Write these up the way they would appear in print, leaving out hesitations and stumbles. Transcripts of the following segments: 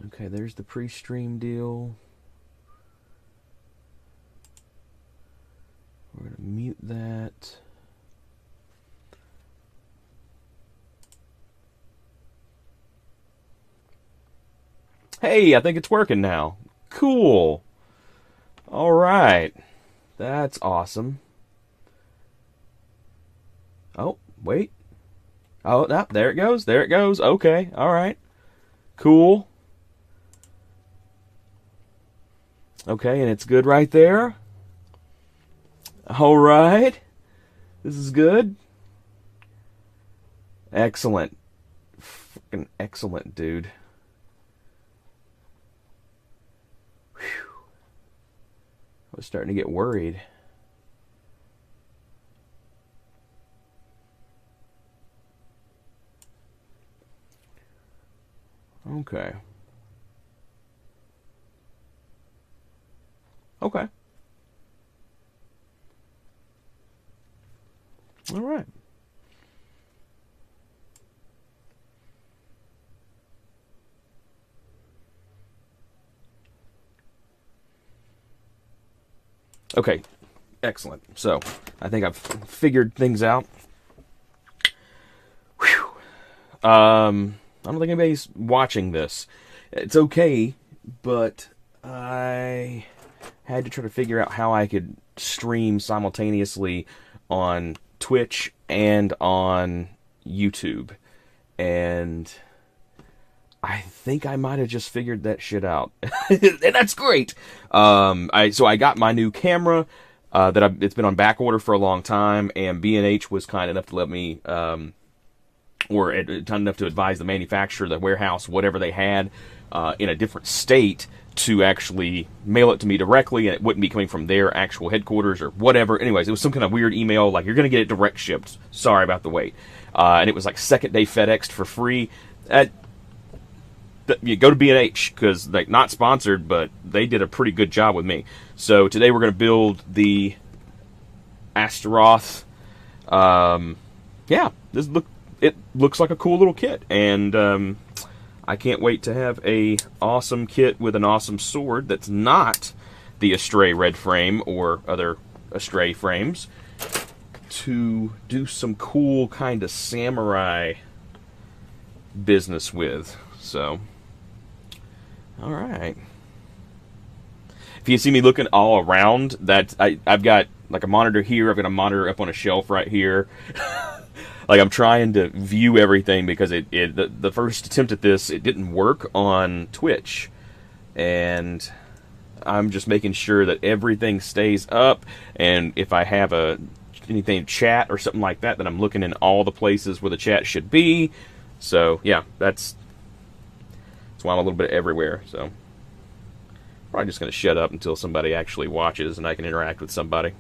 Okay, there's the pre-stream deal. We're going to mute that. Hey, I think it's working now. Cool. All right. That's awesome. Oh, wait. Oh, no, there it goes. There it goes. Okay. All right. Cool. Okay, and it's good right there. All right. This is good. Excellent. Fucking excellent, dude. Whew. I was starting to get worried. Okay. Okay. All right. Okay. Excellent. So, I think I've figured things out. Whew. I don't think anybody's watching this. It's okay, but I had to try to figure out how I could stream simultaneously on Twitch and on YouTube. And I think I might have just figured that shit out. And that's great. So I got my new camera it's been on back order for a long time, and B&H was kind enough to let me or kind enough to advise the manufacturer, the warehouse, whatever they had in a different state, to actually mail it to me directly, and it wouldn't be coming from their actual headquarters or whatever. Anyways, it was some kind of weird email, like, you're going to get it direct shipped. Sorry about the wait. And it was like second day FedExed for free. You go to B&H, because they're not sponsored, but they did a pretty good job with me. So today we're going to build the Astaroth. Yeah, it looks like a cool little kit, and I can't wait to have a awesome kit with an awesome sword that's not the Astray red frame or other Astray frames, to do some cool kind of samurai business with. So, all right. If you see me looking all around, I've got like a monitor here. I've got a monitor up on a shelf right here. Like, I'm trying to view everything, because the first attempt at this, it didn't work on Twitch. And I'm just making sure that everything stays up. And if I have anything chat or something like that, then I'm looking in all the places where the chat should be. So, yeah, that's why I'm a little bit everywhere. So, probably just going to shut up until somebody actually watches and I can interact with somebody.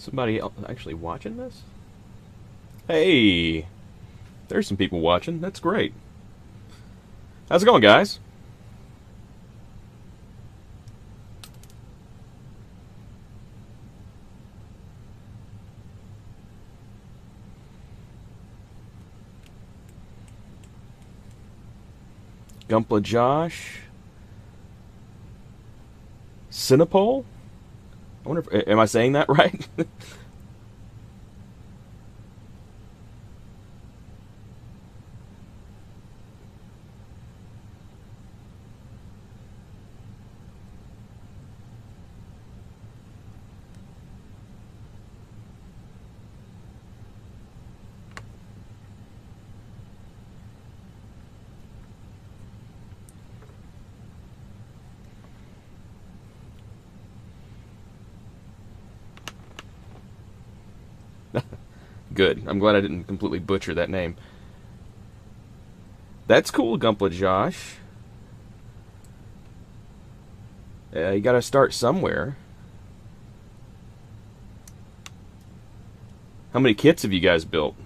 Somebody actually watching this? Hey, there's some people watching. That's great. How's it going, guys? Gumpla Josh. Cinepole? I wonder if, am I saying that right? Good. I'm glad I didn't completely butcher that name. That's cool, Gumpla Josh. You gotta start somewhere. How many kits have you guys built?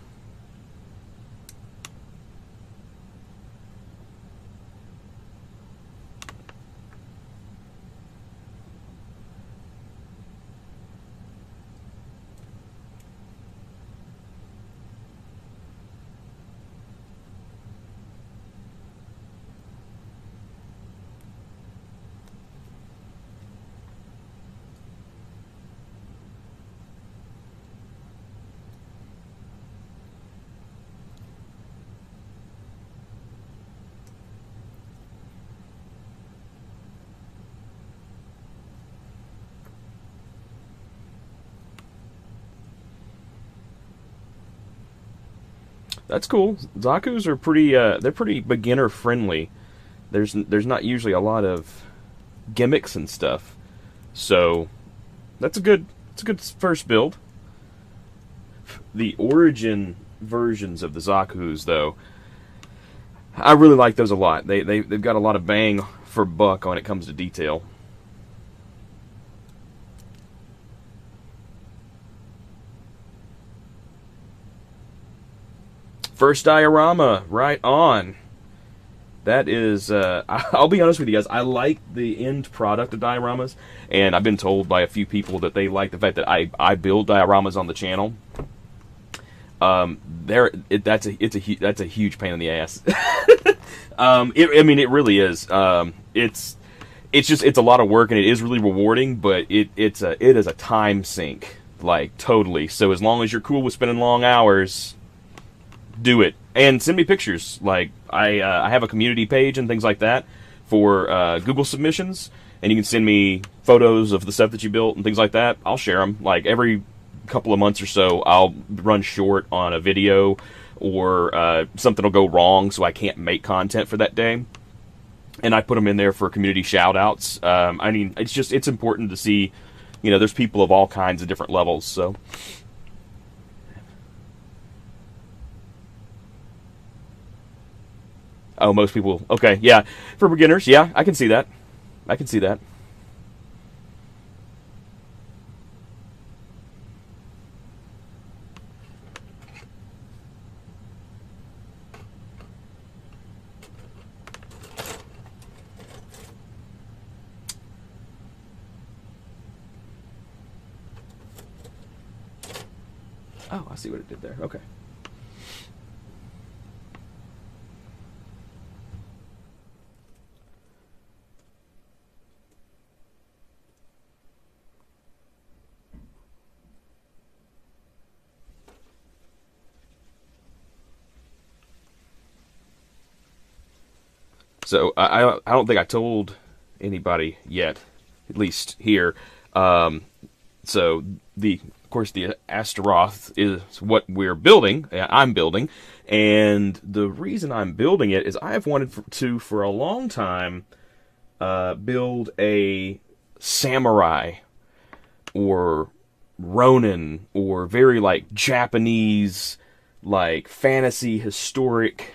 That's cool. Zaku's are pretty. They're pretty beginner friendly. There's not usually a lot of gimmicks and stuff, so that's a good first build. The origin versions of the Zaku's, though, I really like those a lot. They've got a lot of bang for buck when it comes to detail. First diorama, right on. That is, I'll be honest with you guys, I like the end product of dioramas, and I've been told by a few people that they like the fact that I build dioramas on the channel. That's a huge pain in the ass. I mean, it really is. It's a lot of work, and it is really rewarding, but it is a time sink, like totally. So as long as you're cool with spending long hours, do it, and send me pictures. Like I have a community page and things like that for Google submissions, and you can send me photos of the stuff that you built and things like that. I'll share them. Like every couple of months or so, I'll run short on a video, or something will go wrong, so I can't make content for that day, and I put them in there for community shout outs. I mean, it's important to see, there's people of all kinds of different levels, so. Oh, most people. Okay, yeah. For beginners, yeah, I can see that. I can see that. Oh, I see what it did there. Okay. So I don't think I told anybody yet, at least here. So of course the Astaroth is what we're building. I'm building, and the reason I'm building it is I have wanted to for a long time build a samurai or Ronin or very like Japanese, like fantasy historic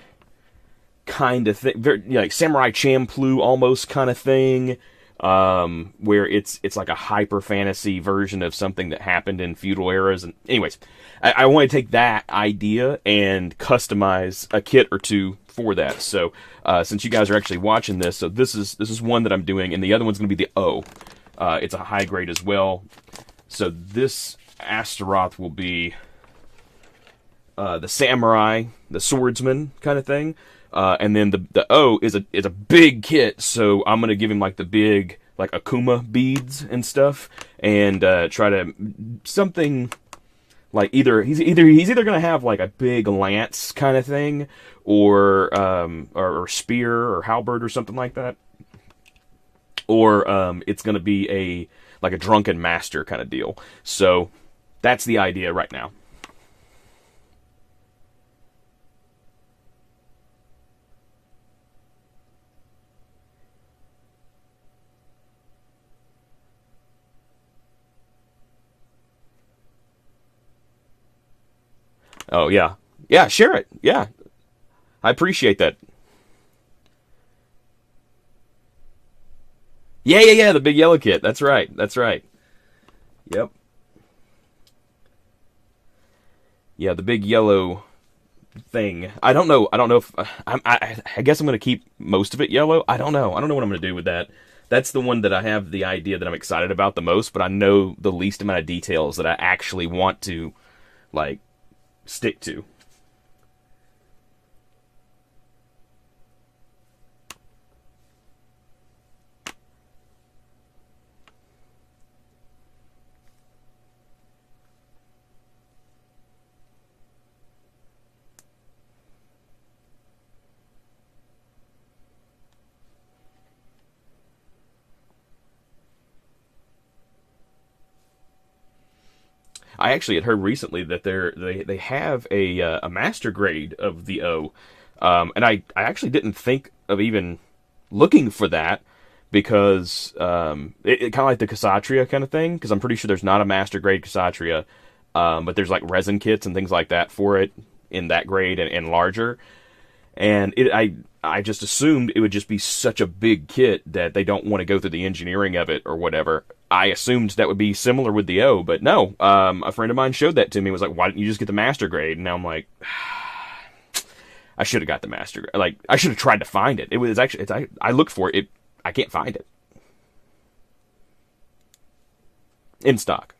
kind of thing, very, like Samurai Champloo almost kind of thing, where it's like a hyper fantasy version of something that happened in feudal eras. And anyways, I want to take that idea and customize a kit or two for that. So since you guys are actually watching this, so this is one that I'm doing, and the other one's going to be the O. It's a high grade as well. So this Astaroth will be the samurai, the swordsman kind of thing. And then the O is a big kit, so I'm gonna give him like the big like Akuma beads and stuff, and try to something like he's either gonna have like a big lance kind of thing, or spear or halberd or something like that, or it's gonna be a drunken master kind of deal. So that's the idea right now. Oh yeah, yeah. Share it. Yeah, I appreciate that. Yeah, yeah, yeah. The big yellow kit. That's right. That's right. Yep. Yeah, the big yellow thing. I don't know. I don't know if I guess I'm gonna keep most of it yellow. I don't know. I don't know what I'm gonna do with that. That's the one that I have the idea that I'm excited about the most, but I know the least amount of details that I actually want to like stick to. I actually had heard recently that they have a master grade of the O, and I actually didn't think of even looking for that because it kind of like the Kshatriya kind of thing, because I'm pretty sure there's not a master grade Kshatriya, but there's like resin kits and things like that for it in that grade and larger. And I just assumed it would just be such a big kit that they don't want to go through the engineering of it or whatever. I assumed that would be similar with the O, but no. A friend of mine showed that to me. Was like, "Why didn't you just get the master grade?" And now I'm like, I should have got the master grade. Like, I should have tried to find it. It was actually, I looked for it. I can't find it in stock.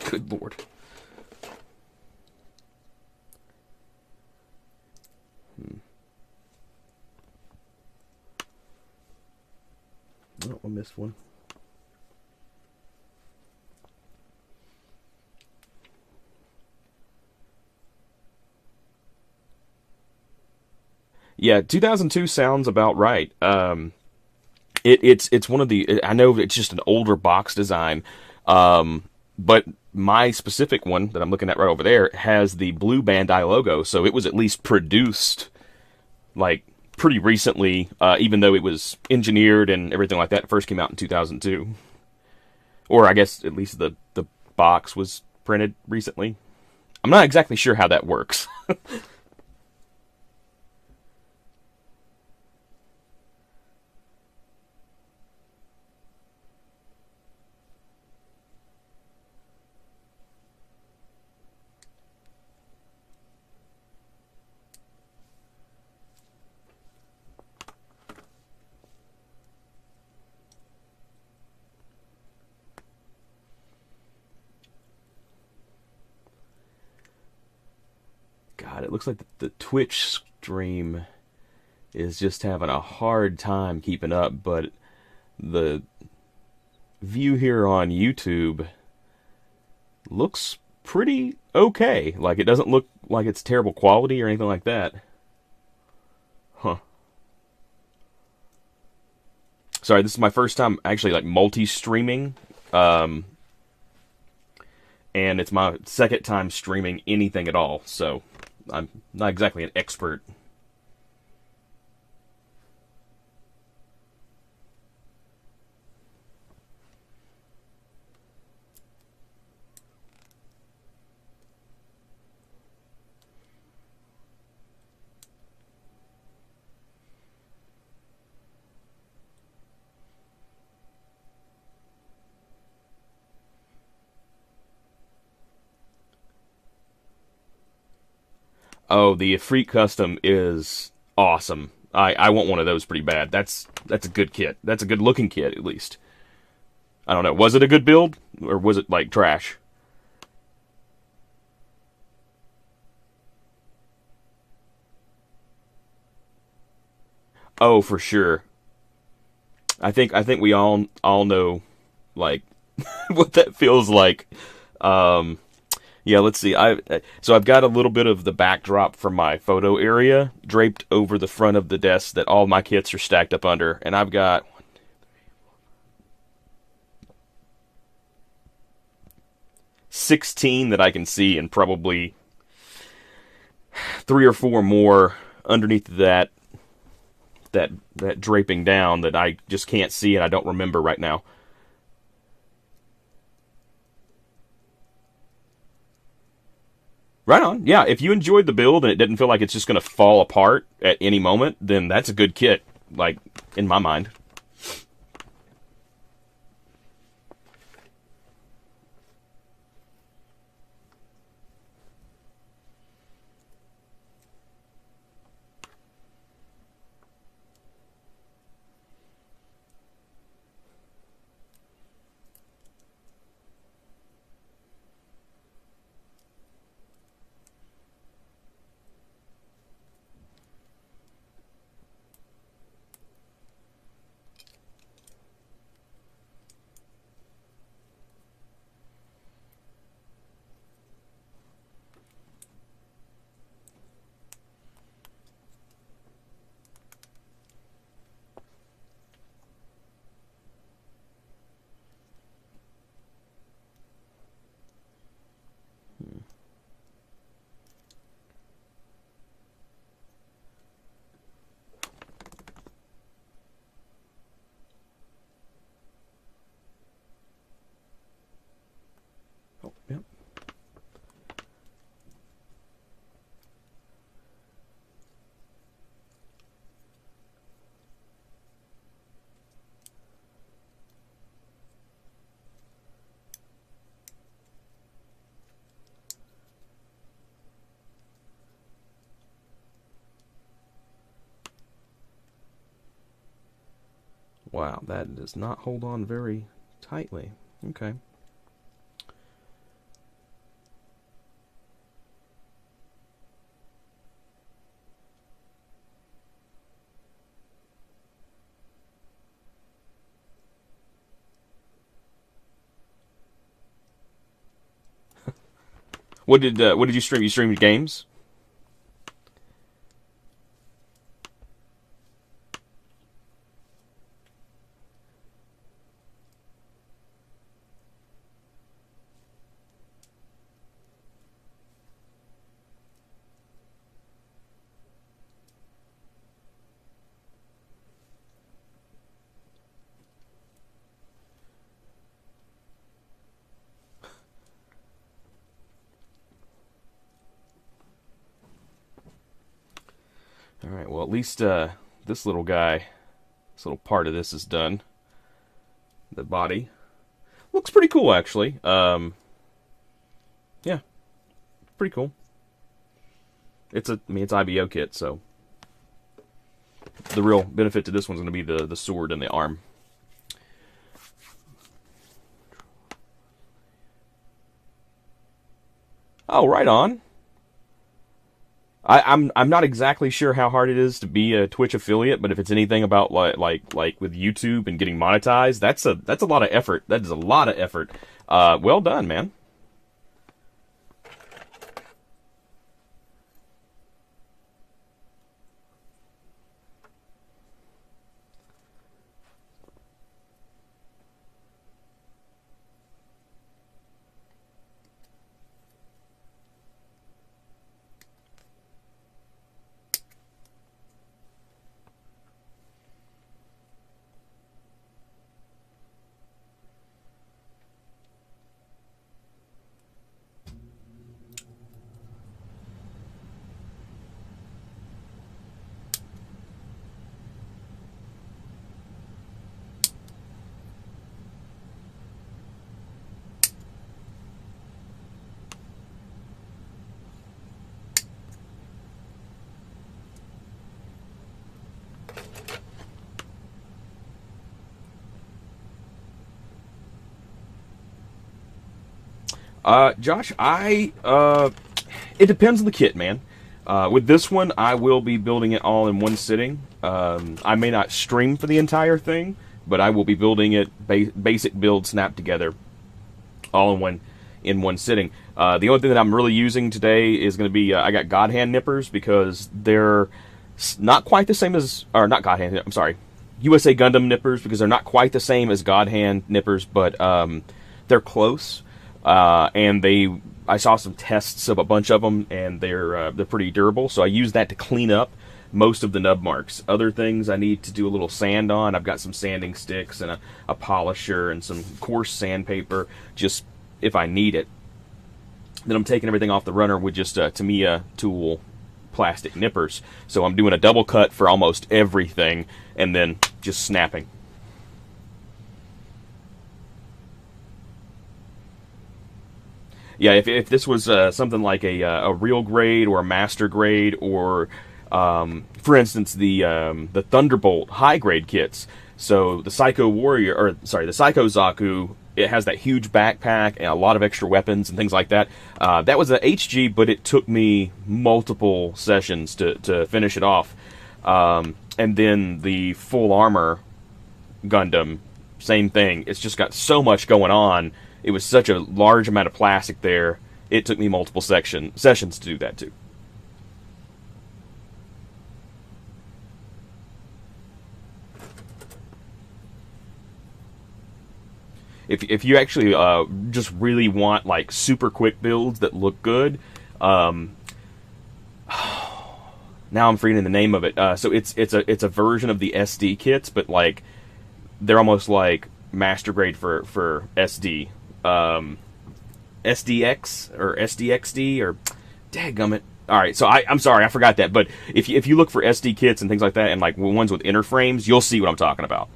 Good lord. Oh, I missed one. Yeah, 2002 sounds about right. It's one of the, I know it's just an older box design, but my specific one that I'm looking at right over there has the blue Bandai logo, so it was at least produced like pretty recently, even though it was engineered and everything like that. It first came out in 2002, or I guess at least the box was printed recently. I'm not exactly sure how that works. God, it looks like the Twitch stream is just having a hard time keeping up, but the view here on YouTube looks pretty okay. Like, it doesn't look like it's terrible quality or anything like that. Huh. Sorry, this is my first time actually like multi-streaming. Um, and it's my second time streaming anything at all, so I'm not exactly an expert. Oh, the Freak Custom is awesome. I want one of those pretty bad. That's a good kit. That's a good looking kit at least. I don't know. Was it a good build or was it like trash? Oh, for sure. I think we all know like what that feels like. Yeah, let's see. So I've got a little bit of the backdrop from my photo area draped over the front of the desk that all my kits are stacked up under, and I've got 16 that I can see, and probably 3 or 4 more underneath that draping down that I just can't see and I don't remember right now. Right on. Yeah, if you enjoyed the build and it didn't feel like it's just going to fall apart at any moment, then that's a good kit, like, in my mind. Oh, yep. Wow, that does not hold on very tightly. Okay. What did you stream? You streamed games? All right. Well, at least this little guy, this little part of this is done. The body looks pretty cool, actually. Yeah, pretty cool. I mean, it's IBO kit, so the real benefit to this one's going to be the sword and the arm. Oh, right on. I'm not exactly sure how hard it is to be a Twitch affiliate, but if it's anything about like with YouTube and getting monetized, that's a lot of effort. That is a lot of effort. Well done, man. Josh, it depends on the kit, man. With this one, I will be building it all in one sitting. I may not stream for the entire thing, but I will be building it basic build snapped together, all in one. in one sitting. The only thing that I'm really using today is going to be, I got God hand nippers because they're not quite the same as, or not God hand, I'm sorry, USA Gundam nippers, because they're not quite the same as God hand nippers, but they're close. And I saw some tests of a bunch of them, and they're pretty durable. So I use that to clean up most of the nub marks. Other things I need to do a little sand on. I've got some sanding sticks and a polisher and some coarse sandpaper, just if I need it. Then I'm taking everything off the runner with just Tamiya tool plastic nippers. So I'm doing a double cut for almost everything, and then just snapping. Yeah, if this was something like a real grade or a master grade, or for instance the Thunderbolt high grade kits. So the Psycho Warrior, or sorry, the Psycho Zaku, it has that huge backpack and a lot of extra weapons and things like that. That was a HG, but it took me multiple sessions to finish it off. And then the full armor Gundam, same thing. It's just got so much going on. It was such a large amount of plastic there. It took me multiple sessions to do that too. If you actually just really want like super quick builds that look good, now I'm forgetting the name of it. So it's a version of the SD kits, but like they're almost like master grade for SD. SDX or SDXD or dadgummit. Alright, so I'm sorry, I forgot that. But if you look for SD kits and things like that, and like ones with inner frames, you'll see what I'm talking about.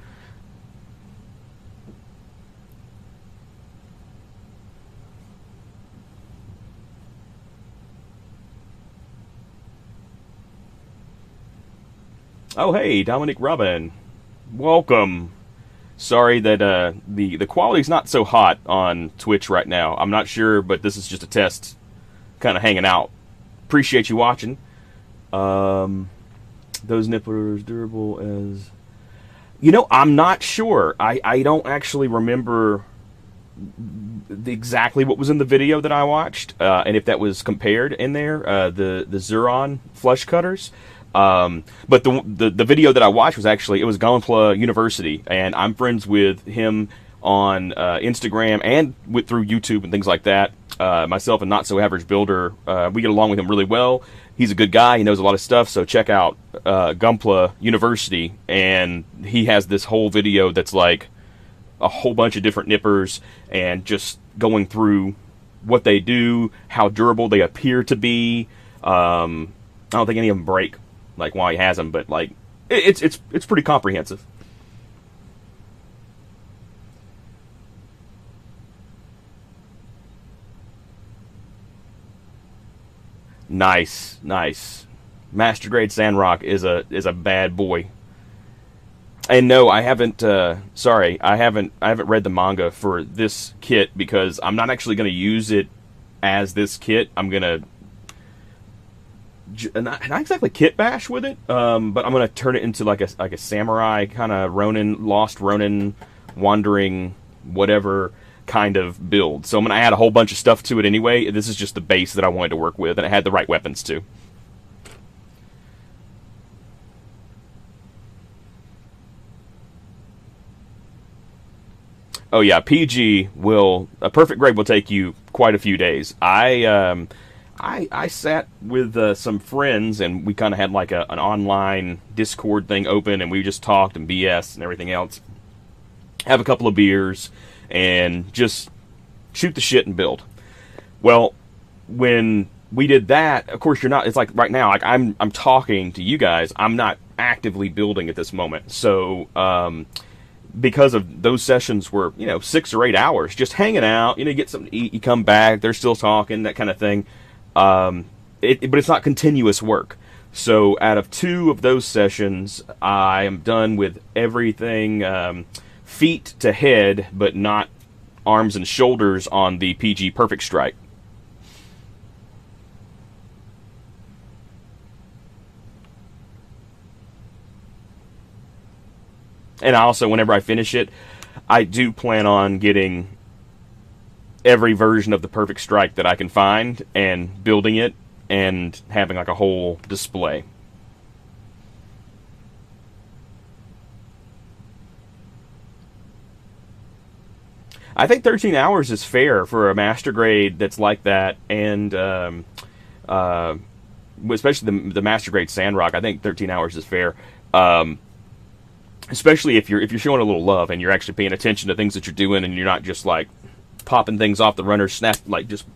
Oh hey, Dominic Robin, welcome. Sorry that the quality's not so hot on Twitch right now. I'm not sure, but this is just a test, kind of hanging out. Appreciate you watching. Those nippers durable as... I'm not sure. I don't actually remember exactly what was in the video that I watched, and if that was compared in there, the Zuron flush cutters. But the video that I watched was actually, it was Gonpla University, and I'm friends with him on Instagram and through YouTube and things like that. Myself and Not So Average Builder, we get along with him really well. He's a good guy. He knows a lot of stuff. So check out Gunpla University, and he has this whole video that's like a whole bunch of different nippers and just going through what they do, how durable they appear to be. I don't think any of them break, like while he has them, but like it's pretty comprehensive. Nice, nice. Master Grade Sandrock is a bad boy. And no, I haven't. Sorry, I haven't read the manga for this kit because I'm not actually going to use it as this kit. I'm gonna not exactly kit bash with it, but I'm gonna turn it into like a samurai kind of Ronin, lost Ronin, wandering whatever kind of build. So I'm gonna add a whole bunch of stuff to it anyway. This is just the base that I wanted to work with, and it had the right weapons too. Oh yeah, PG will, a perfect grade will take you quite a few days. I sat with some friends, and we kind of had like an online Discord thing open, and we just talked and BS and everything else. Have a couple of beers and just shoot the shit and build. Well, when we did that, of course you're not, it's like right now, like I'm talking to you guys, I'm not actively building at this moment. So because of those sessions were, 6 or 8 hours just hanging out, you get something to eat, you come back, they're still talking, that kind of thing. But it's not continuous work. So out of 2 of those sessions, I am done with everything feet to head, but not arms and shoulders on the PG Perfect Strike. And also, whenever I finish it, I do plan on getting every version of the perfect strike that I can find and building it and having like a whole display. I think 13 hours is fair for a master grade that's like that, and especially the master grade Sandrock. I think 13 hours is fair, especially if you're showing a little love and you're actually paying attention to things that you're doing, and you're not just like popping things off the runner, snap, like just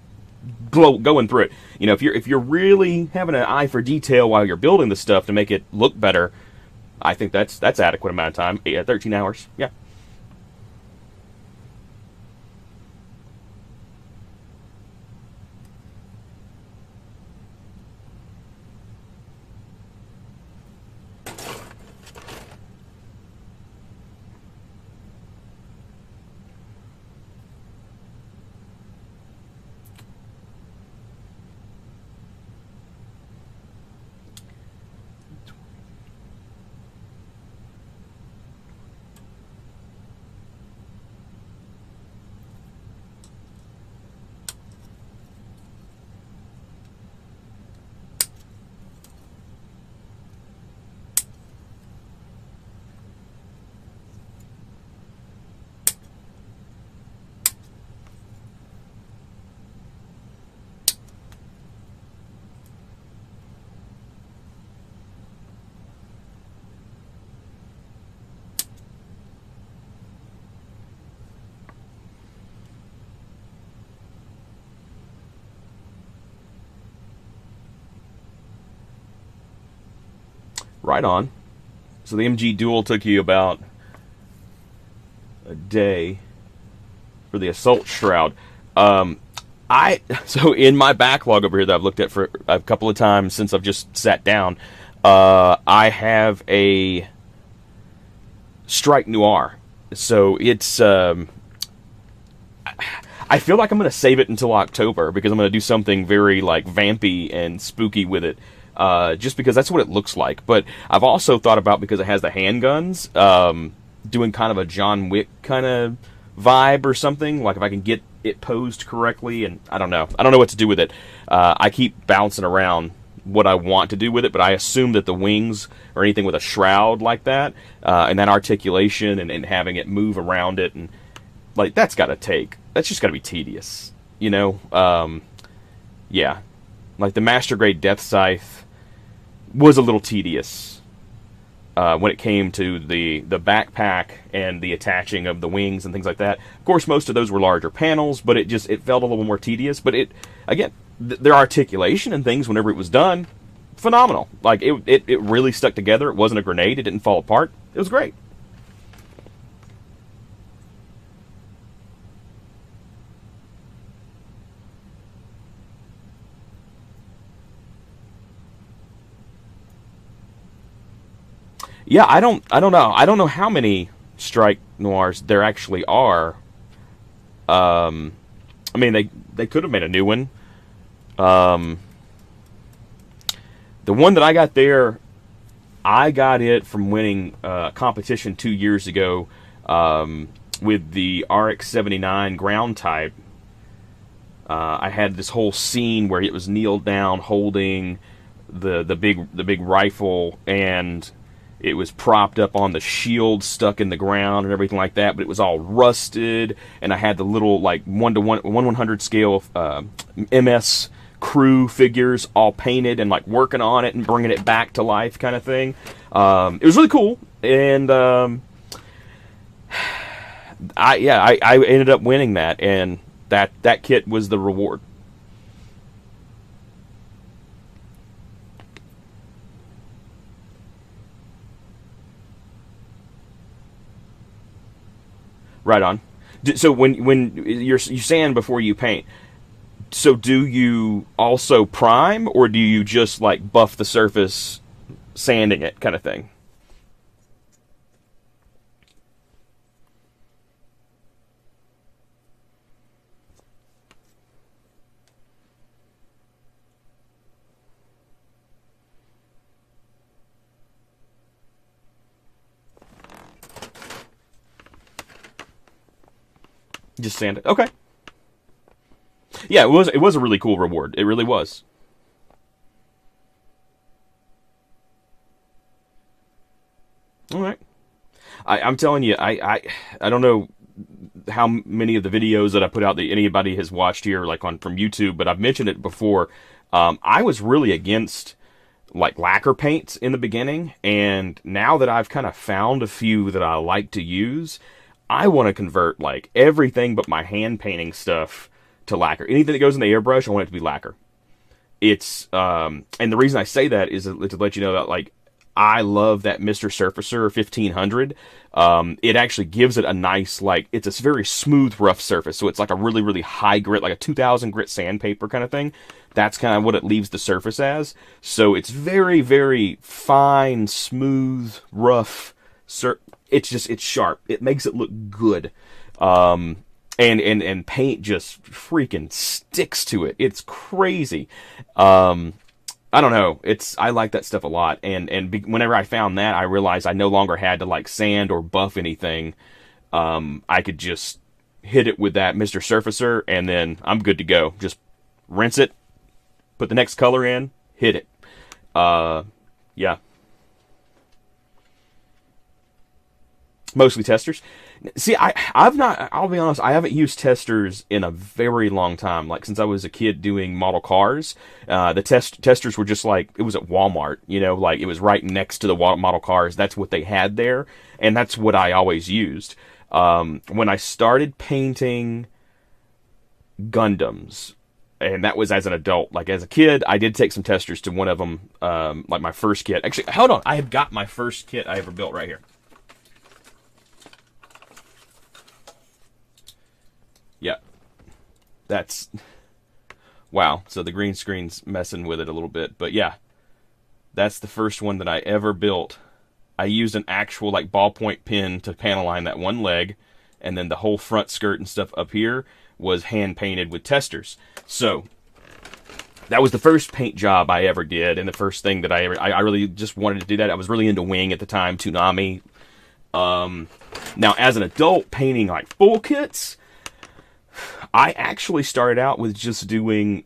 going through it. You know, if you're really having an eye for detail while you're building the stuff to make it look better, I think that's adequate amount of time. 13 hours, yeah. Right on. So the MG Duel took you about a day for the Assault Shroud. So in my backlog over here that I've looked at for a couple of times since I've just sat down, I have a Strike Noir. So it's I feel like I'm going to save it until October because I'm going to do something very like vampy and spooky with it. Just because that's what it looks like. But I've also thought about, because it has the handguns, doing kind of a John Wick kind of vibe or something. Like if I can get it posed correctly, and I don't know. I don't know what to do with it. I keep bouncing around what I want to do with it, but I assume that the wings or anything with a shroud like that, and that articulation and having it move around it, and like that's just got to be tedious, you know? Yeah. Like the Master Grade Death Scythe was a little tedious when it came to the backpack and the attaching of the wings and things like that. Of course, most of those were larger panels, but it felt a little more tedious. But their articulation and things whenever it was done, phenomenal. Like it really stuck together. It wasn't a grenade. It didn't fall apart. It was great. Yeah, I don't know. I don't know how many Strike Noirs there actually are. I mean, they could have made a new one. The one that I got there, I got it from winning a competition 2 years ago with the RX-79 ground type. I had this whole scene where it was kneeled down holding the big rifle, and it was propped up on the shield stuck in the ground and everything like that, but it was all rusted, and I had the little like 1/100 scale MS crew figures all painted and like working on it and bringing it back to life kind of thing. It was really cool, and I ended up winning that, and that kit was the reward. Right on. So when you're sand before you paint, so do you also prime, or do you just like buff the surface, sanding it kind of thing? Just sand it. Okay. Yeah, it was a really cool reward. It really was. All right. I'm telling you, I don't know how many of the videos that I put out that anybody has watched here, like on from YouTube, but I've mentioned it before. I was really against like lacquer paints in the beginning, and now that I've kind of found a few that I like to use, I want to convert like everything but my hand painting stuff to lacquer. Anything that goes in the airbrush, I want it to be lacquer. It's and the reason I say that is to let you know that like I love that Mr. Surfacer 1500. It actually gives it a nice, like, it's a very smooth, rough surface. So it's like a really, really high grit, like a 2000 grit sandpaper kind of thing. That's kind of what it leaves the surface as. So it's very, very fine, smooth, rough. It's sharp. It makes it look good. And paint just freaking sticks to it. It's crazy. I don't know. I like that stuff a lot. Whenever I found that, I realized I no longer had to like sand or buff anything. I could just hit it with that Mr. Surfacer, and then I'm good to go. Just rinse it, put the next color in, hit it. Yeah. Mostly testers. See, I'll be honest, I haven't used testers in a very long time. Like, since I was a kid doing model cars, the testers were just like, it was at Walmart, you know, like, it was right next to the model cars. That's what they had there, and that's what I always used. When I started painting Gundams, and that was as an adult. Like, as a kid, I did take some testers to one of them, like my first kit. Actually, hold on, I have got my first kit I ever built right here. Yeah, that's, wow. So the green screen's messing with it a little bit, but yeah, that's the first one that I ever built. I used an actual like ballpoint pen to panel line that one leg, and then the whole front skirt and stuff up here was hand painted with testers. So that was the first paint job I ever did, and the first thing that I really just wanted to do that. I was really into Wing at the time, Toonami. Now as an adult painting like full kits, I actually started out with just doing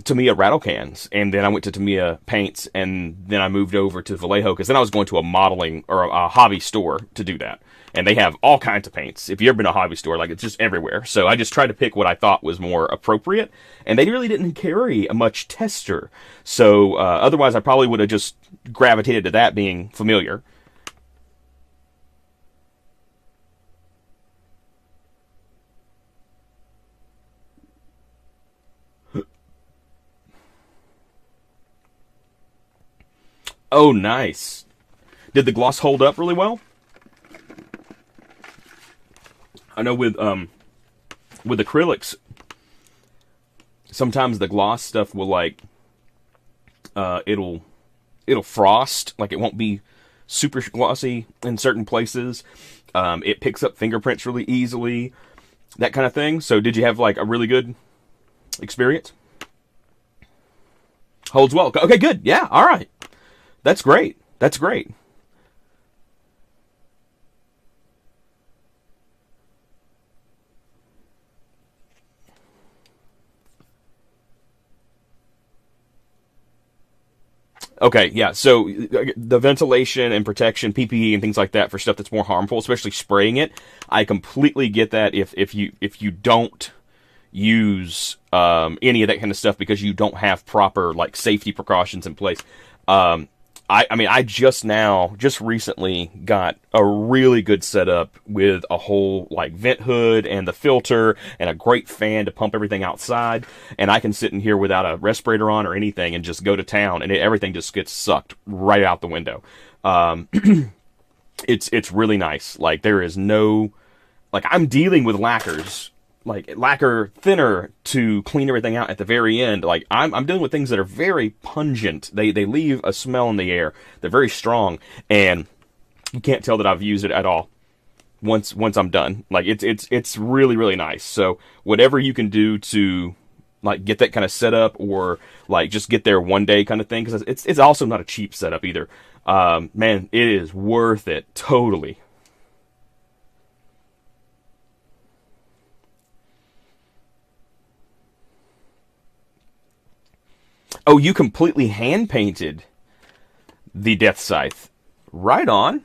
Tamiya rattle cans, and then I went to Tamiya paints, and then I moved over to Vallejo, because then I was going to a modeling or a hobby store to do that, and they have all kinds of paints. If you've ever been to a hobby store, like, it's just everywhere. So I just tried to pick what I thought was more appropriate, and they really didn't carry a much tester. So otherwise, I probably would have just gravitated to that being familiar. Oh, nice. Did the gloss hold up really well? I know with acrylics, sometimes the gloss stuff will like it'll frost, like it won't be super glossy in certain places. It picks up fingerprints really easily, that kind of thing. So did you have like a really good experience? Holds well. Okay, good. Yeah, all right. That's great. That's great. Okay, yeah. So the ventilation and protection, PPE and things like that for stuff that's more harmful, especially spraying it, I completely get that. If you don't use any of that kind of stuff because you don't have proper like safety precautions in place. I mean, I just recently got a really good setup with a whole, like, vent hood and the filter and a great fan to pump everything outside. And I can sit in here without a respirator on or anything and just go to town, and everything just gets sucked right out the window. It's really nice. Like, there is no, like, I'm dealing with lacquers, like lacquer thinner to clean everything out at the very end. Like, I'm dealing with things that are very pungent. They leave a smell in the air. They're very strong, and you can't tell that I've used it at all once I'm done. Like, it's really, really nice. So whatever you can do to like get that kind of setup, or like just get there one day kind of thing, because it's also not a cheap setup either. Man, it is worth it totally. Oh, you completely hand painted the Death Scythe. Right on.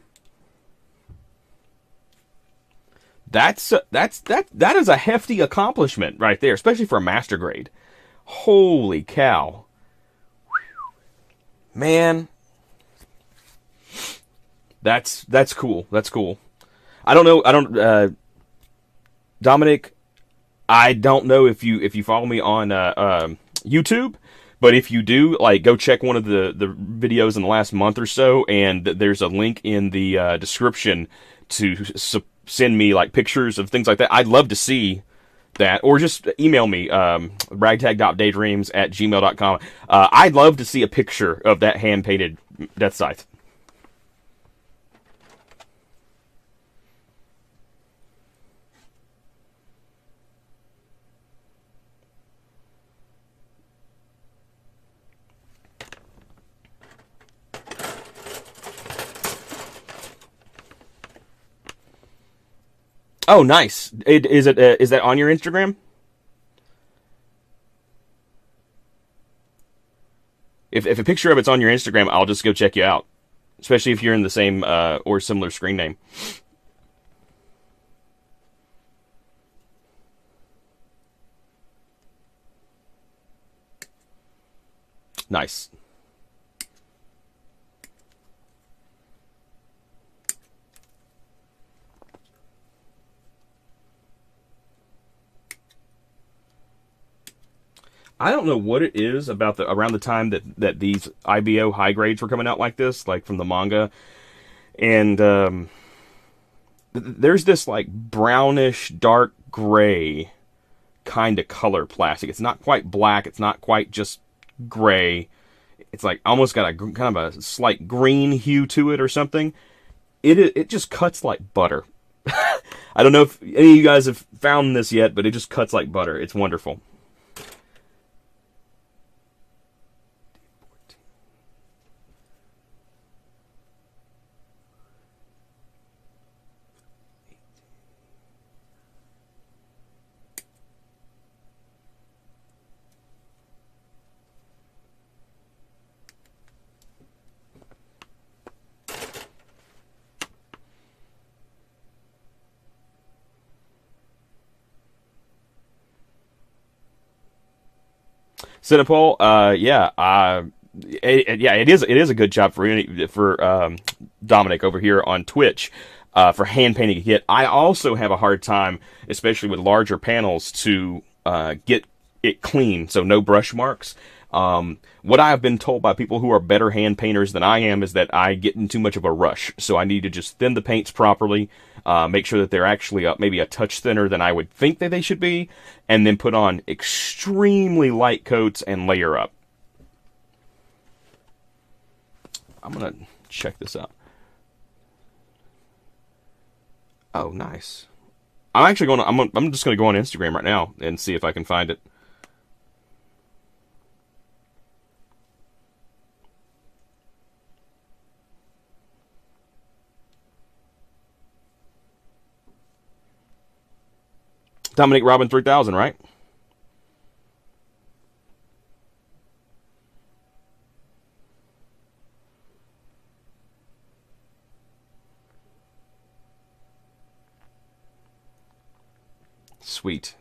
That is a hefty accomplishment right there, especially for a master grade. Holy cow. Man. That's cool. That's cool. I don't know, Dominic, I don't know if you follow me on YouTube, but if you do, like, go check one of the videos in the last month or so, and there's a link in the description to send me, like, pictures of things like that. I'd love to see that, or just email me, ragtag.daydreams@gmail.com. I'd love to see a picture of that hand-painted Death Scythe. Oh, nice. Is that on your Instagram? If a picture of it's on your Instagram, I'll just go check you out. Especially if you're in the same or similar screen name. Nice. I don't know what it is about around the time that these IBO high grades were coming out like this, like from the manga, and there's this like brownish dark gray kind of color plastic. It's not quite black. It's not quite just gray. It's like almost got a kind of a slight green hue to it or something. It just cuts like butter. I don't know if any of you guys have found this yet, but it just cuts like butter. It's wonderful. Cinepol, it is a good job for Dominic over here on Twitch for hand painting a kit. I also have a hard time, especially with larger panels, to get it clean, so no brush marks. What I have been told by people who are better hand painters than I am is that I get in too much of a rush, so I need to just thin the paints properly, make sure that they're actually maybe a touch thinner than I would think that they should be, and then put on extremely light coats and layer up. I'm gonna check this out. Oh, nice. I'm just gonna go on Instagram right now and see if I can find it. Dominic Robin 3000, right? Sweet.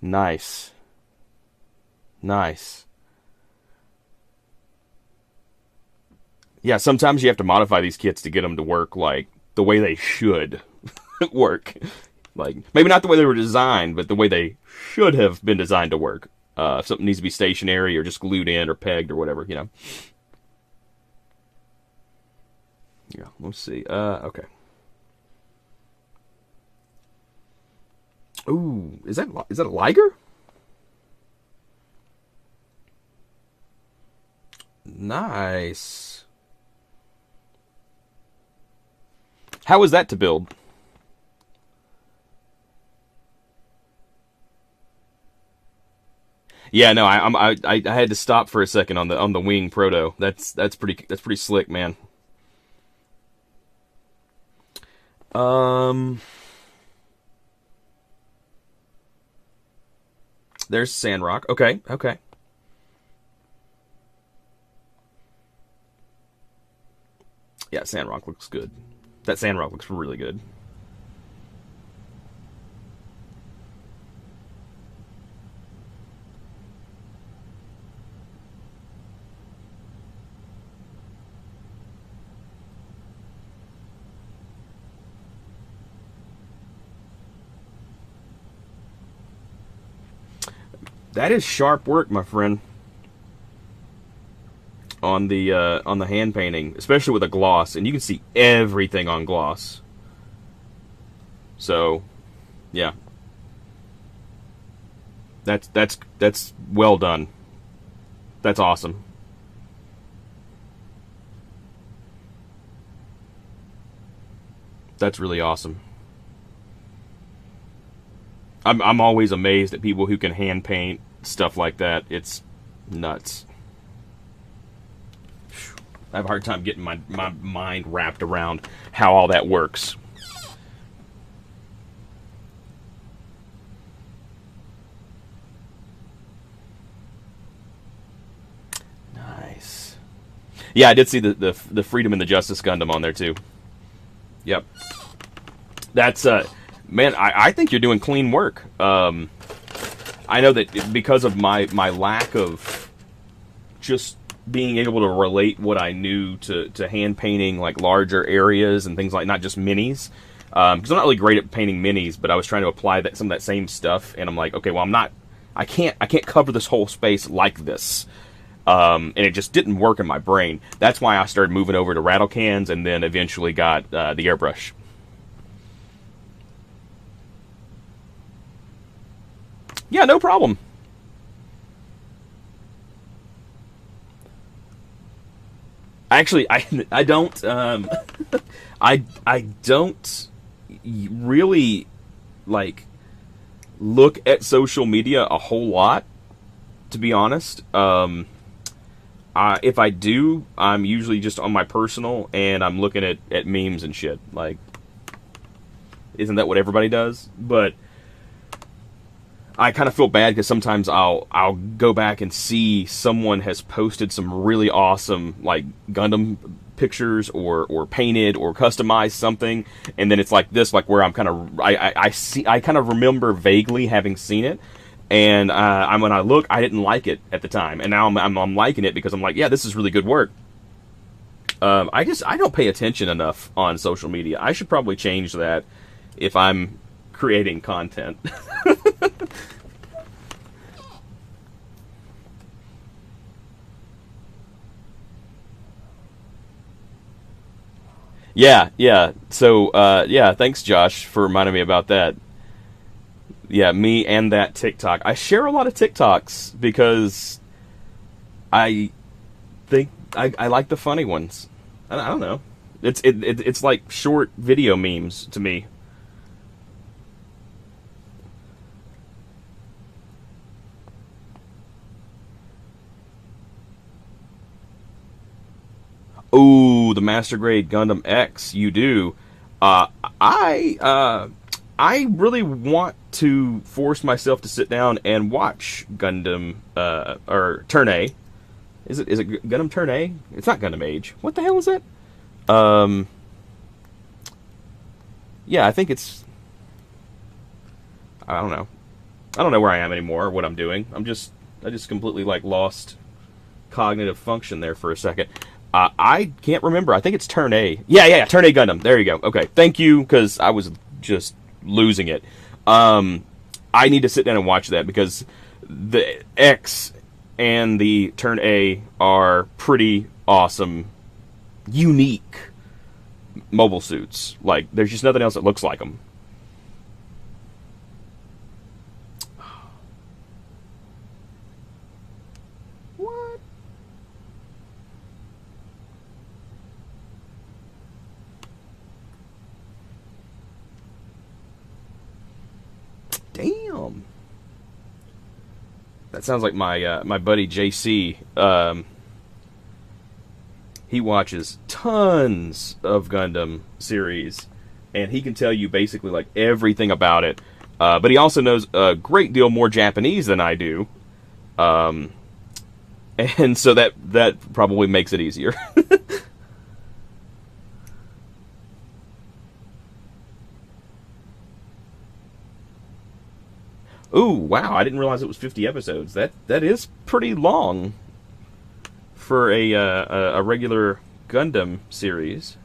Nice. Nice. Yeah, sometimes you have to modify these kits to get them to work like the way they should work. Like, maybe not the way they were designed, but the way they should have been designed to work. If something needs to be stationary or just glued in or pegged or whatever, you know. Yeah, let's see. Okay. Ooh, is that a Liger? Nice. How was that to build? Yeah, no, I had to stop for a second on the wing proto. That's pretty slick, man. Um, there's Sandrock. Okay, okay. Yeah, Sandrock looks good. That Sandrock looks really good. That is sharp work, my friend. On the hand painting, especially with a gloss, and you can see everything on gloss. So, yeah, that's well done. That's awesome. That's really awesome. I'm always amazed at people who can hand paint stuff like that. It's nuts. I have a hard time getting my mind wrapped around how all that works. Nice. Yeah, I did see the Freedom and the Justice Gundam on there too. Yep. That's man, I think you're doing clean work. I know that because of my lack of just being able to relate what I knew to hand painting like larger areas and things like not just minis. Because I'm not really great at painting minis, but I was trying to apply some of that same stuff, and I'm like, okay, well, I can't cover this whole space like this. And it just didn't work in my brain. That's why I started moving over to rattle cans, and then eventually got the airbrush. Yeah, no problem. Actually, I don't I don't really like look at social media a whole lot, to be honest. If I do, I'm usually just on my personal, and I'm looking at memes and shit. Like, isn't that what everybody does? But I kind of feel bad because sometimes I'll go back and see someone has posted some really awesome like Gundam pictures or painted or customized something, and then it's like this, like where I'm kind of I kind of remember vaguely having seen it, and when I look, I didn't like it at the time, and now I'm liking it because I'm like, yeah, this is really good work. I don't pay attention enough on social media. I should probably change that if I'm creating content. Yeah, yeah. So, yeah, thanks, Josh, for reminding me about that. Yeah, me and that TikTok. I share a lot of TikToks because I think I like the funny ones. I don't know. It's like short video memes to me. Oh, the Master Grade Gundam X, you do. Uh, I I really want to force myself to sit down and watch Gundam or Turn A. Is it Gundam Turn A? It's not Gundam Age. What the hell is it? Um, yeah, I think it's. I don't know. I don't know where I am anymore or what I'm doing. I just completely like lost cognitive function there for a second. I can't remember. I think it's Turn A. Yeah, Turn A Gundam. There you go. Okay, thank you, because I was just losing it. I need to sit down and watch that because the X and the Turn A are pretty awesome, unique mobile suits. Like, there's just nothing else that looks like them. What? Damn. That sounds like my buddy JC. He watches tons of Gundam series, and he can tell you basically like everything about it. But he also knows a great deal more Japanese than I do, and so that probably makes it easier. Ooh, wow! I didn't realize it was 50 episodes. That is pretty long for a regular Gundam series.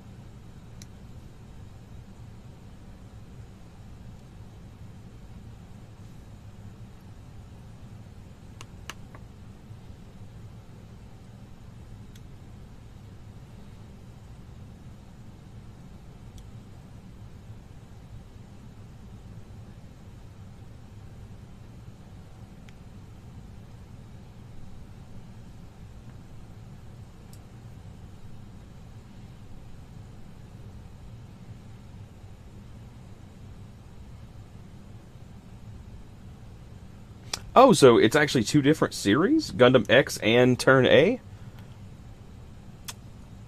Oh, so it's actually two different series? Gundam X and Turn A?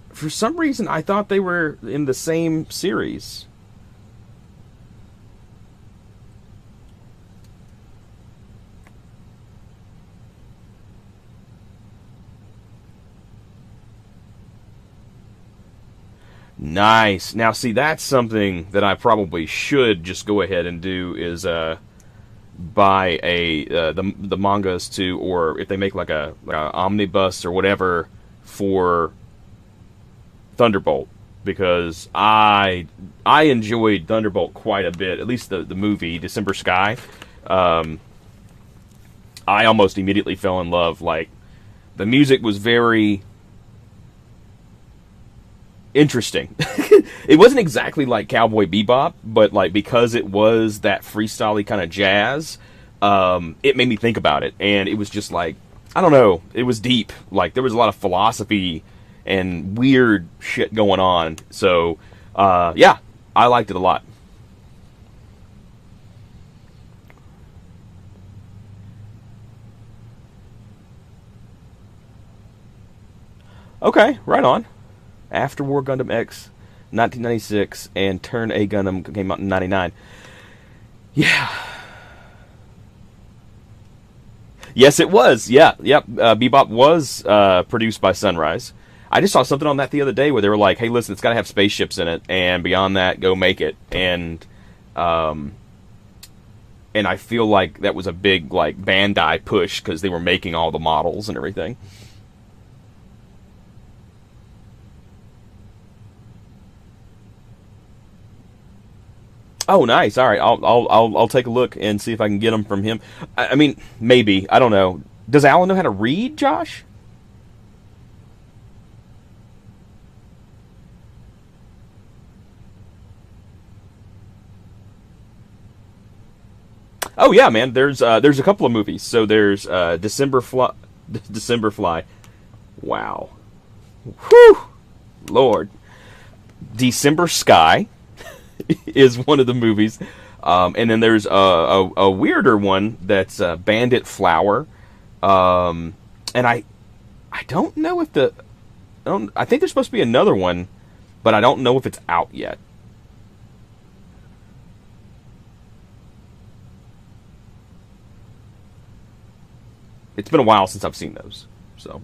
For some reason, I thought they were in the same series. Nice. Now, see, that's something that I probably should just go ahead and do is buy the mangas to, or if they make like a omnibus or whatever for Thunderbolt, because I enjoyed Thunderbolt quite a bit. At least the movie December Sky. I almost immediately fell in love. Like, the music was very interesting. It wasn't exactly like Cowboy Bebop, but like because it was that freestyle-y kind of jazz, it made me think about it, and it was just like, I don't know, it was deep. Like, there was a lot of philosophy and weird shit going on. So, yeah, I liked it a lot. Okay, right on. After War Gundam X, 1996, and Turn A Gundam came out in 99. Yeah. Yes, it was. Yeah, yep. Bebop was produced by Sunrise. I just saw something on that the other day where they were like, "Hey, listen, it's got to have spaceships in it, and beyond that, go make it." Um, and I feel like that was a big like Bandai push because they were making all the models and everything. Oh, nice. All right, I'll take a look and see if I can get them from him. I mean, maybe, I don't know. Does Alan know how to read, Josh? Oh yeah, man. There's a couple of movies. So there's December Fly. Wow. Whew. Lord. December Sky is one of the movies. And then there's a weirder one that's Bandit Flower. And I don't know if I think there's supposed to be another one, but I don't know if it's out yet. It's been a while since I've seen those. So,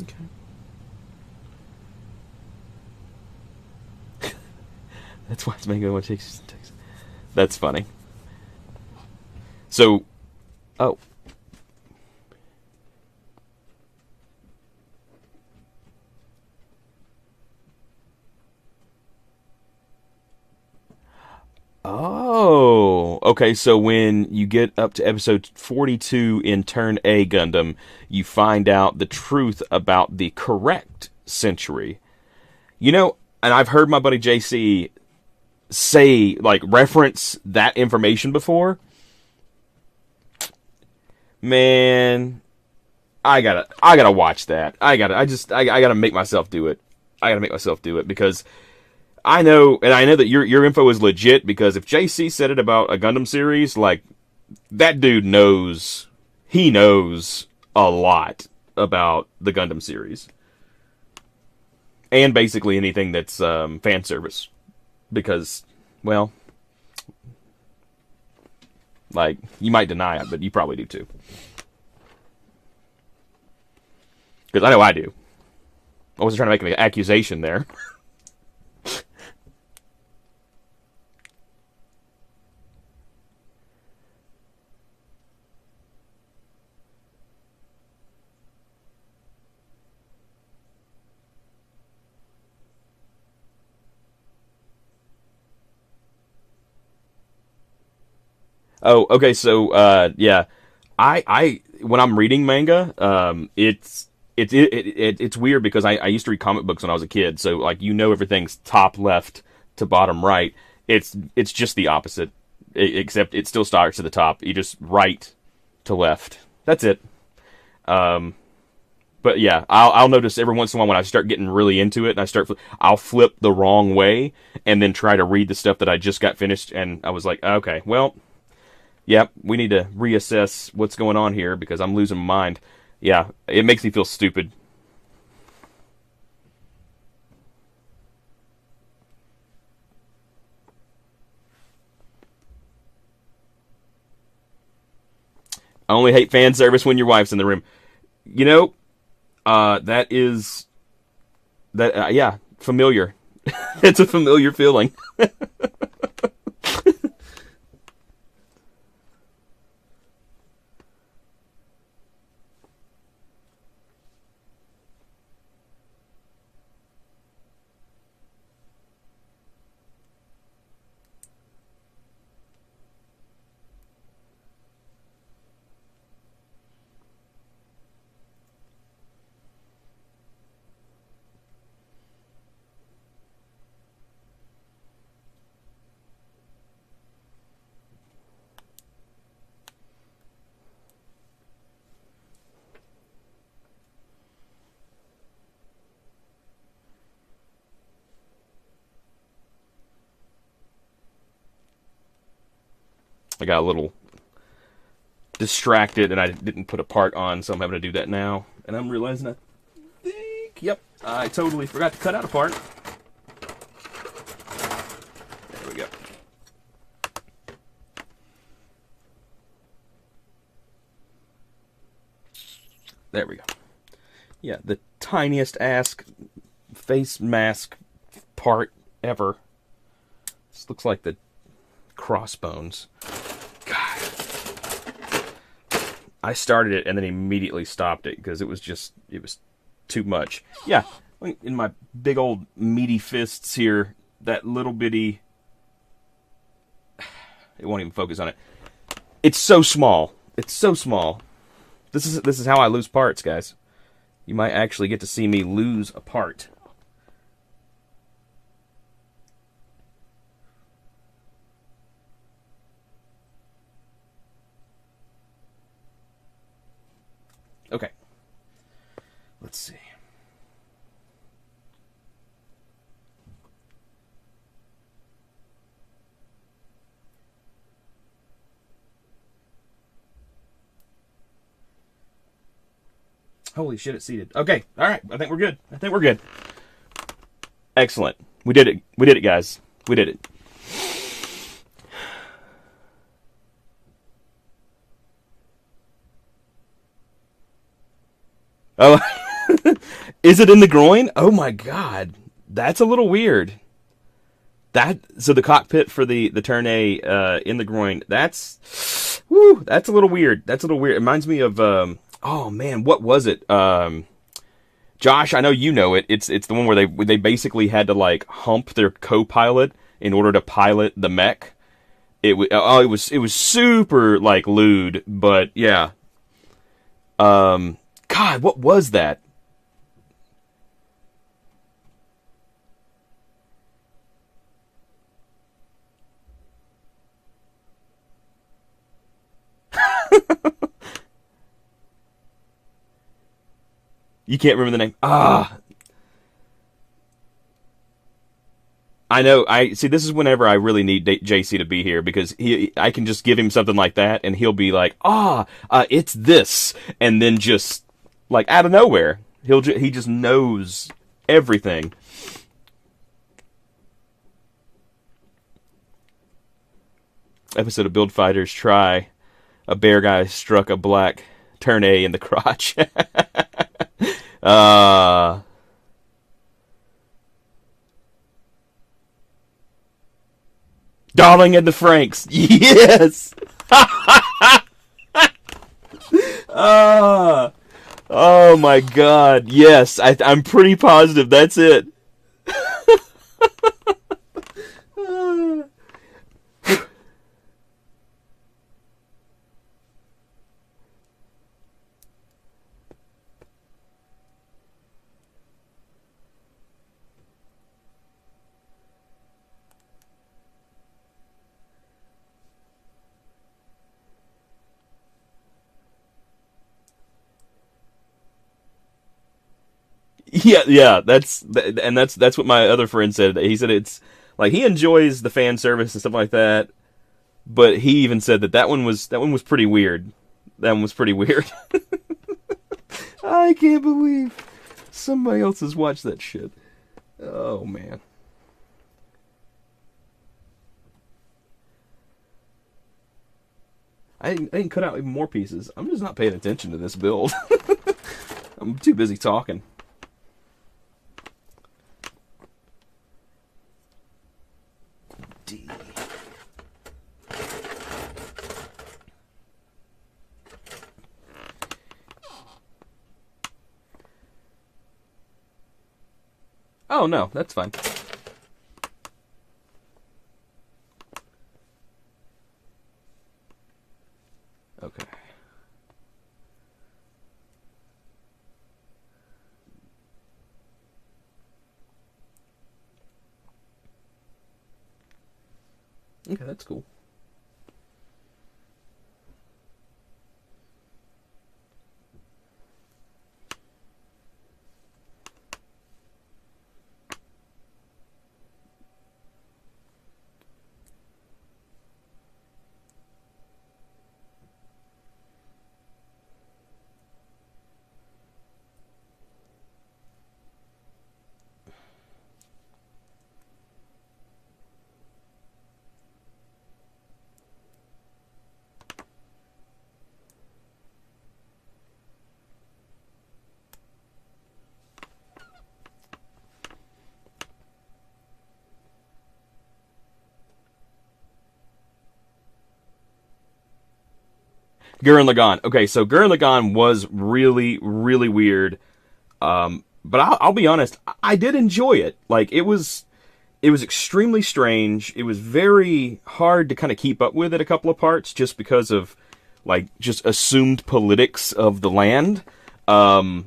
okay. That's why it's making what takes. That's funny. So, oh, oh, okay. So when you get up to episode 42 in Turn A Gundam, you find out the truth about the correct century. You know, and I've heard my buddy JC say, like, reference that information before. Man, I gotta watch that. I gotta make myself do it. I gotta make myself do it because I know that your info is legit because if JC said it about a Gundam series, like, that dude knows, he knows a lot about the Gundam series. And basically anything that's fan service. Because, well, like, you might deny it, but you probably do too. Because I know I do. I wasn't trying to make an accusation there. Oh, okay, so, yeah. When I'm reading manga, it's weird because I used to read comic books when I was a kid, so, like, everything's top left to bottom right. It's just the opposite, except it still starts at the top. You just right to left. That's it. Um, but yeah, I'll notice every once in a while when I start getting really into it, and I'll flip the wrong way, and then try to read the stuff that I just got finished, and I was like, okay, well, yep, we need to reassess what's going on here because I'm losing my mind. Yeah, it makes me feel stupid. I only hate fan service when your wife's in the room. You know, that is that. Yeah, familiar. It's a familiar feeling. I got a little distracted and I didn't put a part on, so I'm having to do that now. And I'm realizing yep, I totally forgot to cut out a part. There we go. There we go. Yeah, the tiniest ass face mask part ever. This looks like the crossbones. God. I started it and then immediately stopped it because it was too much. Yeah, in my big old meaty fists here, that little bitty... It won't even focus on it. It's so small. It's so small. This is how I lose parts, guys. You might actually get to see me lose a part. Okay. Let's see. Holy shit, it's seated. Okay, alright. I think we're good. Excellent. We did it. We did it, guys. We did it. Oh, is it in the groin? Oh my god. That's a little weird. So the cockpit for the turn A in the groin, that's a little weird. That's a little weird. It reminds me of oh man, what was it? Josh, I know you know it. It's the one where they basically had to like hump their co-pilot in order to pilot the mech. It was super like lewd, but yeah. God, what was that? You can't remember the name. I know. I see. This is whenever I really need JC to be here because I can just give him something like that, and he'll be like, it's this," and then just like out of nowhere, he just knows everything. Episode of Build Fighters Try. A bear guy struck a black turn A in the crotch. Darling and the Franks. Yes. Oh my God. Yes, I'm pretty positive that's it. Yeah, that's what my other friend said. He said it's like he enjoys the fan service and stuff like that, but he even said that one was pretty weird. That one was pretty weird. I can't believe somebody else has watched that shit. Oh man. I didn't cut out even more pieces. I'm just not paying attention to this build. I'm too busy talking. D. Oh no, that's fine. Okay. Okay, that's cool. Gurren Lagann. Okay, so Gurren Lagann was really, really weird. But I'll be honest, I did enjoy it. Like, it was extremely strange. It was very hard to kind of keep up with at a couple of parts just because of, like, just assumed politics of the land. But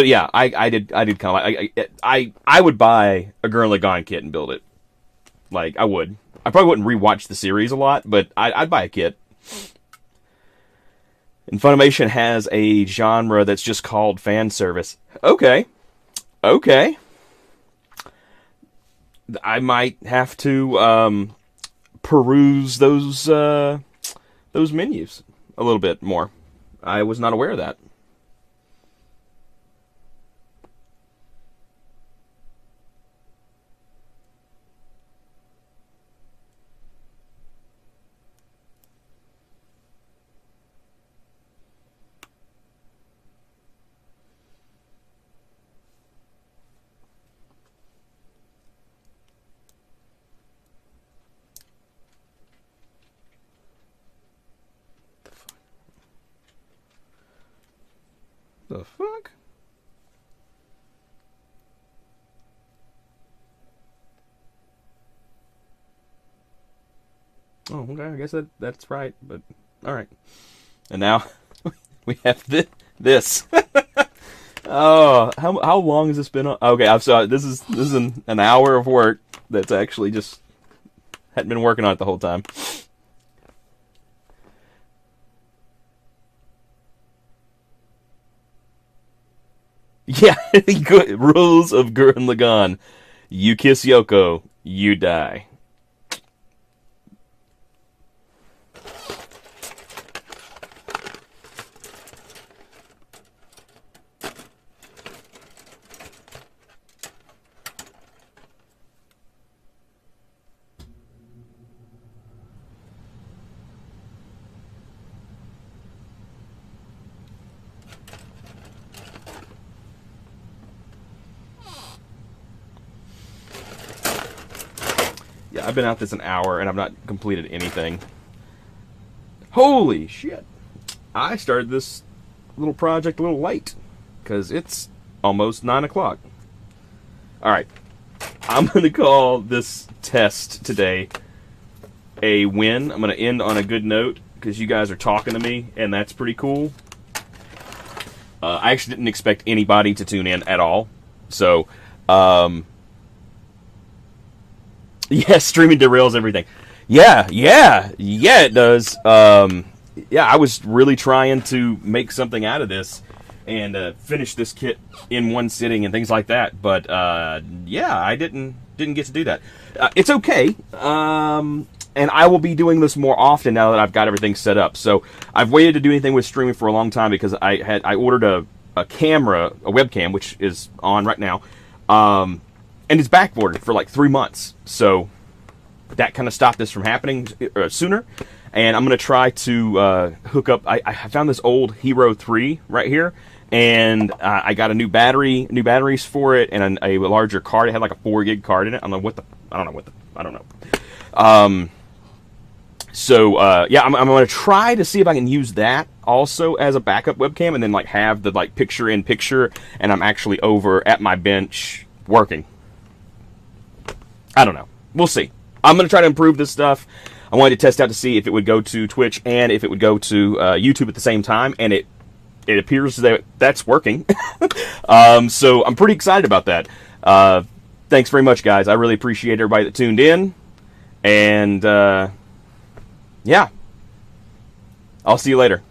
yeah, I did kind of like, I would buy a Gurren Lagann kit and build it. Like, I would. I probably wouldn't rewatch the series a lot, but I'd buy a kit. And Funimation has a genre that's just called fan service. Okay. I might have to peruse those menus a little bit more. I was not aware of that. The fuck? Oh, okay. I guess that's right. But all right. And now we have this. Oh, how long has this been on? Okay, I'm sorry. This is an hour of work that's actually just hadn't been working on it the whole time. Yeah, good rules of Gurren Lagann. You kiss Yoko, you die. Yeah, I've been out this an hour and I've not completed anything. Holy shit. I started this little project a little late because it's almost 9 o'clock. Alright, I'm going to call this test today a win. I'm going to end on a good note because you guys are talking to me and that's pretty cool. I actually didn't expect anybody to tune in at all. So, yeah, streaming derails everything. Yeah, it does. Yeah, I was really trying to make something out of this and finish this kit in one sitting and things like that. But yeah, I didn't get to do that. It's okay. And I will be doing this more often now that I've got everything set up. So I've waited to do anything with streaming for a long time because I ordered a camera, a webcam, which is on right now, and it's backordered for like 3 months. So that kind of stopped this from happening sooner. And I'm going to try to hook up. I found this old Hero 3 right here, and I got a new batteries for it, and a larger card. It had like a 4 gig card in it. I don't know what the. So yeah, I'm going to try to see if I can use that also as a backup webcam, and then like have the like picture in picture, and I'm actually over at my bench working. I don't know. We'll see. I'm going to try to improve this stuff. I wanted to test out to see if it would go to Twitch and if it would go to YouTube at the same time, and it appears that that's working. So I'm pretty excited about that. Thanks very much, guys. I really appreciate everybody that tuned in, and yeah, I'll see you later.